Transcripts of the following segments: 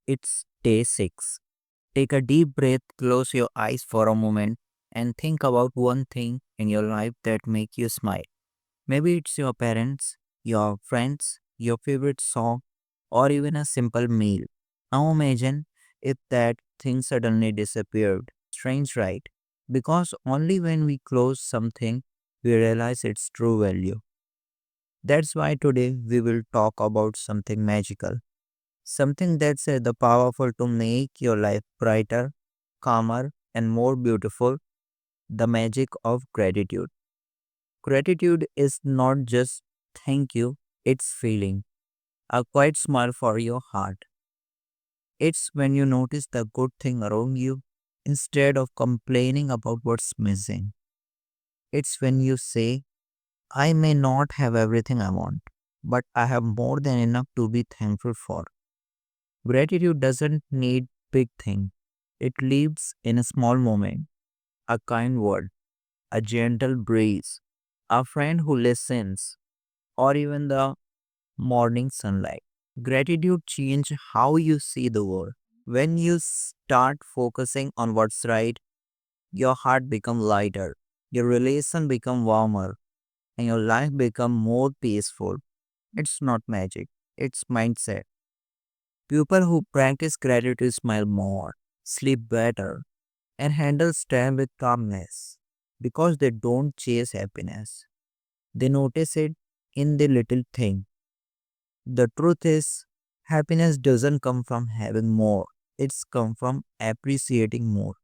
It's day 6. Take a deep breath, close your eyes for a moment, and think about one thing in your life that make you smile. Maybe it's your parents, your friends, your favorite song, or even a simple meal. Now imagine if that thing suddenly disappeared. Strange, right? Because only when we close something, we realize its true value. That's why today we will talk about something magical. Something that's the powerful to make your life brighter, calmer, and more beautiful. The magic of gratitude. Gratitude is not just thank you, it's feeling. A quiet smile for your heart. It's when you notice the good thing around you instead of complaining about what's missing. It's when you say, I may not have everything I want, but I have more than enough to be thankful for. Gratitude doesn't need big things. It lives in a small moment, a kind word, a gentle breeze, a friend who listens, or even the morning sunlight. Gratitude changes how you see the world. When you start focusing on what's right, your heart becomes lighter, your relation become warmer, and your life become more peaceful. It's not magic, it's mindset. People who practice gratitude smile more, sleep better, and handle stress with calmness because they don't chase happiness. They notice it in the little thing. The truth is, happiness doesn't come from having more. It's come from appreciating more.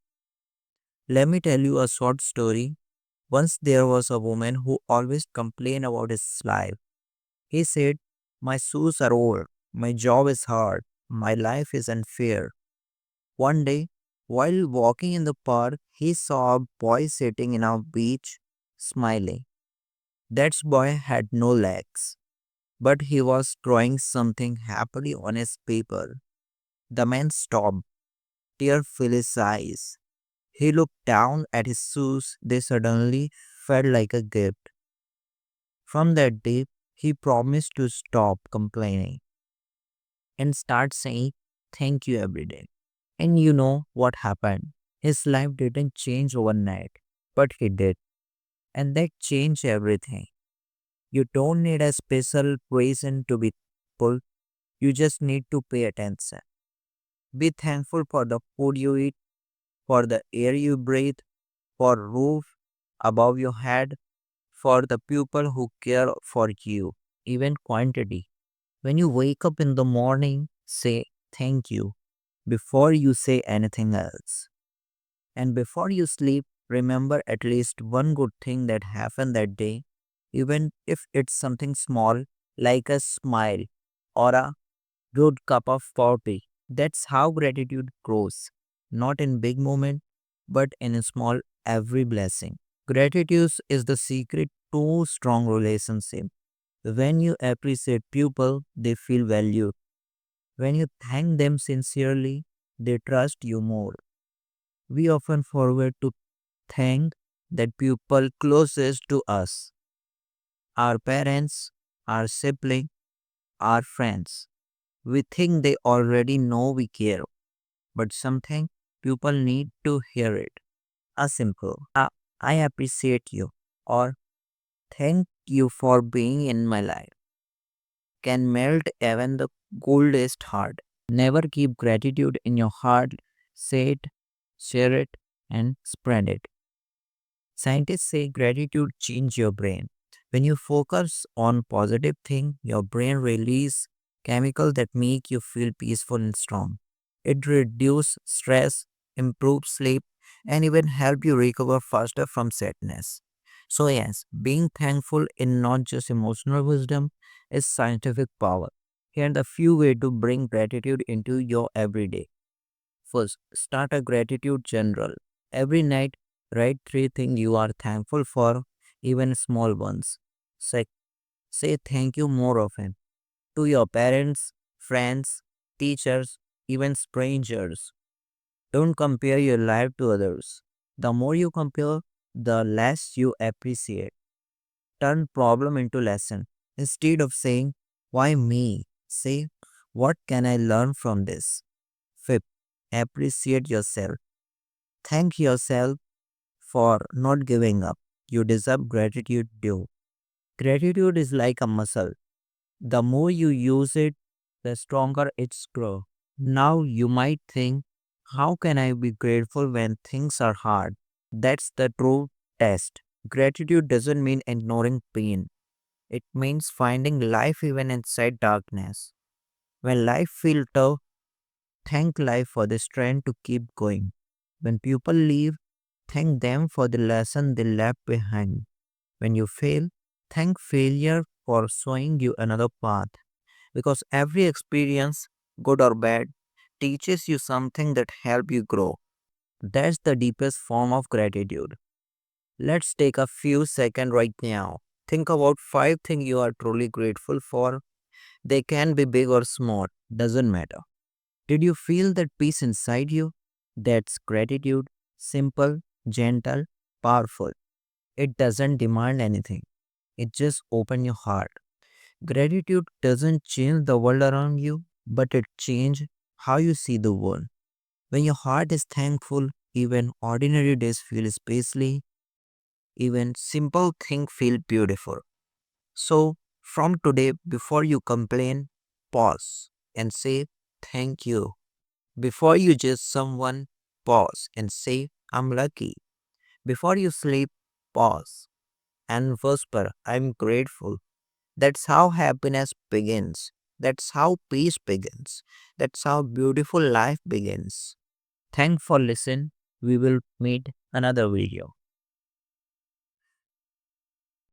Let me tell you a short story. Once there was a woman who always complained about his life. He said, my shoes are old, my job is hard, my life is unfair. One day, while walking in the park, he saw a boy sitting in a beach, smiling. That boy had no legs, but he was drawing something happily on his paper. The man stopped, tears filled his eyes. He looked down at his shoes. They suddenly felt like a gift. From that day, he promised to stop complaining and start saying thank you every day. And you know what happened? His life didn't change overnight, but he did. And that changed everything. You don't need a special reason to be thankful. You just need to pay attention. Be thankful for the food you eat, for the air you breathe, for roof above your head, for the people who care for you, even quantity. When you wake up in the morning, say thank you before you say anything else. And before you sleep, remember at least one good thing that happened that day, even if it's something small like a smile or a good cup of coffee. That's how gratitude grows, not in big moment, but in a small every blessing. Gratitude is the secret to strong relationship. When you appreciate people, they feel valued. When you thank them sincerely, they trust you more. We often forget to thank that people closest to us, our parents, our sibling, our friends. We think they already know we care, but something people need to hear it. A simple, I appreciate you, or thank you for being in my life can melt even the coldest heart. Never keep gratitude in your heart. Say it, share it, and spread it. Scientists say gratitude change your brain. When you focus on positive thing, your brain release chemicals that make you feel peaceful and strong. It reduces stress, improves sleep, and even help you recover faster from sadness. So yes, being thankful is not just emotional wisdom, it's scientific power. Here are the few ways to bring gratitude into your everyday. First, start a gratitude journal. Every night, write three things you are thankful for, even small ones. Sec- Say thank you more often to your parents, friends, teachers, even strangers. Don't compare your life to others. The more you compare, the less you appreciate. Turn problem into lesson. Instead of saying, why me? Say, what can I learn from this? Appreciate yourself. Thank yourself for not giving up. You deserve gratitude due. Gratitude is like a muscle. The more you use it, the stronger it's grow. Now you might think, how can I be grateful when things are hard? That's the true test. Gratitude doesn't mean ignoring pain. It means finding life even inside darkness. When life feels tough, thank life for the strength to keep going. When people leave, thank them for the lesson they left behind. When you fail, thank failure for showing you another path. Because every experience, good or bad, teaches you something that help you grow. That's the deepest form of gratitude. Let's take a few seconds right now. Think about five things you are truly grateful for. They can be big or small, doesn't matter. Did you feel that peace inside you? That's gratitude, simple, gentle, powerful. It doesn't demand anything. It just opens your heart. Gratitude doesn't change the world around you, but it changes how you see the world. When your heart is thankful, even ordinary days feel spacely, even simple things feel beautiful. So, from today, before you complain, pause and say thank you. Before you judge someone, pause and say, I'm lucky. Before you sleep, pause and whisper, I'm grateful. That's how happiness begins. That's how peace begins. That's how beautiful life begins. Thanks for listening. We will meet another video.